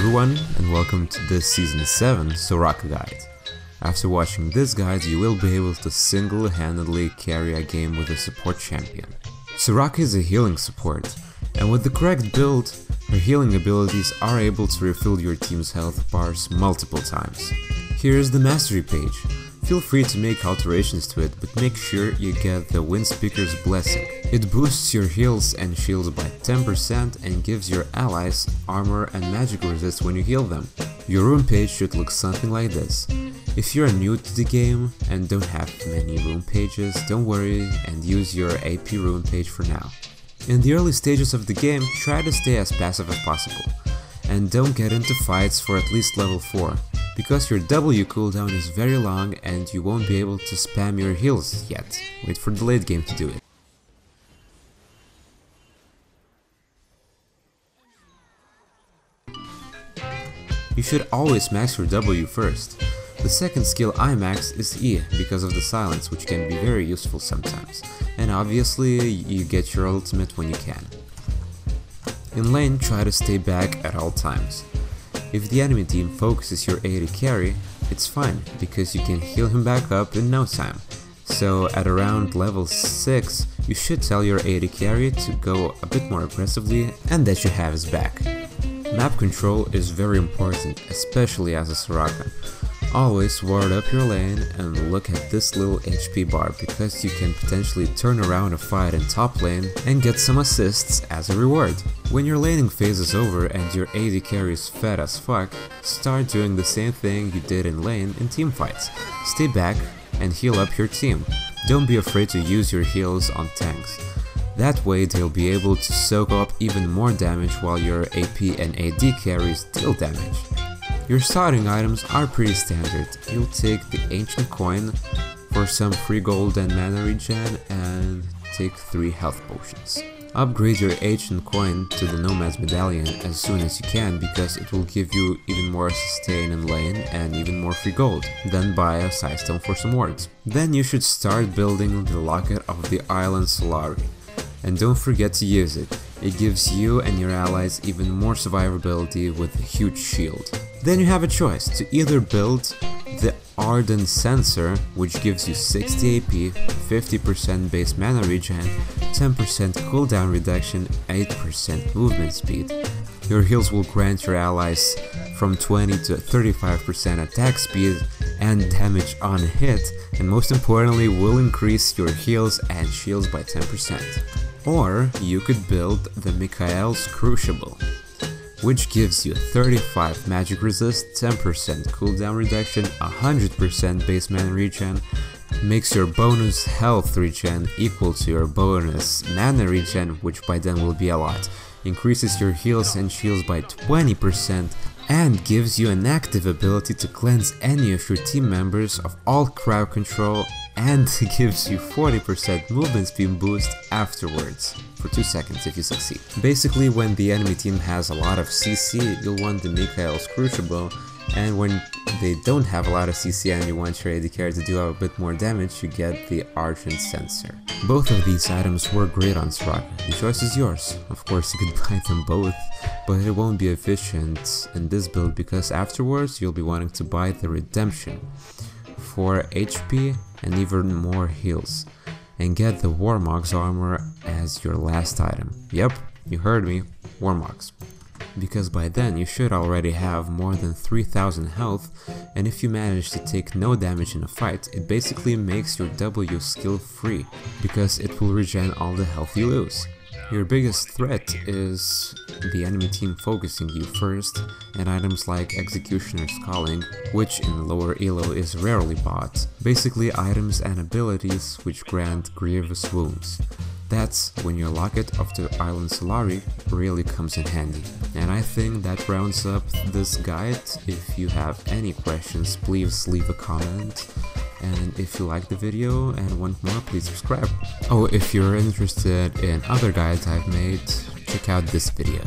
everyone, and welcome to this Season 7 Soraka guide. After watching this guide, you will be able to single-handedly carry a game with a support champion. Soraka is a healing support, and with the correct build, her healing abilities are able to refill your team's health bars multiple times. Here is the mastery page. Feel free to make alterations to it, but make sure you get the Wind Speaker's Blessing. It boosts your heals and shields by 10% and gives your allies armor and magic resist when you heal them. Your rune page should look something like this. If you're new to the game and don't have many rune pages, don't worry and use your AP rune page for now. In the early stages of the game, try to stay as passive as possible, and don't get into fights for at least level 4. Because your W cooldown is very long and you won't be able to spam your heals yet. Wait for the late game to do it. You should always max your W first. The second skill I max is E because of the silence, which can be very useful sometimes. And obviously you get your ultimate when you can. In lane, try to stay back at all times. If the enemy team focuses your AD carry, it's fine, because you can heal him back up in no time. So at around level 6, you should tell your AD carry to go a bit more aggressively and that you have his back. Map control is very important, especially as a Soraka. Always ward up your lane and look at this little HP bar, because you can potentially turn around a fight in top lane and get some assists as a reward. When your laning phase is over and your AD carry is fed as fuck, start doing the same thing you did in lane in team fights. Stay back and heal up your team. Don't be afraid to use your heals on tanks. That way they'll be able to soak up even more damage while your AP and AD carries deal damage. Your starting items are pretty standard. You'll take the Ancient Coin for some free gold and mana regen and take 3 health potions. Upgrade your Ancient Coin to the Nomad's Medallion as soon as you can, because it will give you even more sustain in lane and even more free gold. Then buy a Side Stone for some wards. Then you should start building the Locket of the Island Solari. And don't forget to use it. It gives you and your allies even more survivability with a huge shield. Then you have a choice to either build the Ardent Sensor, which gives you 60 AP, 50% base mana regen, 10% cooldown reduction, 8% movement speed. Your heals will grant your allies from 20 to 35% attack speed and damage on hit, and most importantly will increase your heals and shields by 10%. Or you could build the Mikhail's Crucible, which gives you 35 magic resist, 10% cooldown reduction, 100% base mana regen, makes your bonus health regen equal to your bonus mana regen, which by then will be a lot, increases your heals and shields by 20%, and gives you an active ability to cleanse any of your team members of all crowd control, and gives you 40% movement speed boost afterwards, for 2 seconds if you succeed. Basically, when the enemy team has a lot of CC, you'll want the Mikhail's Crucible, and when they don't have a lot of CC and you want your AD carry to do a bit more damage, you get the Ardent Sensor. Both of these items work great on Soraka. The choice is yours. Of course you could buy them both, but it won't be efficient in this build because afterwards you'll be wanting to buy the Redemption for HP and even more heals, and get the Warmog's armor as your last item. Yep, you heard me, Warmog's. Because by then you should already have more than 3000 health, and if you manage to take no damage in a fight, it basically makes your W skill free, because it will regen all the health you lose. Your biggest threat is the enemy team focusing you first, and items like Executioner's Calling, which in lower elo is rarely bought. Basically items and abilities which grant grievous wounds. That's when your Locket of the Island Solari really comes in handy. And I think that rounds up this guide. If you have any questions, please leave a comment. And if you like the video and want more, please subscribe. Oh, if you're interested in other guides I've made, check out this video.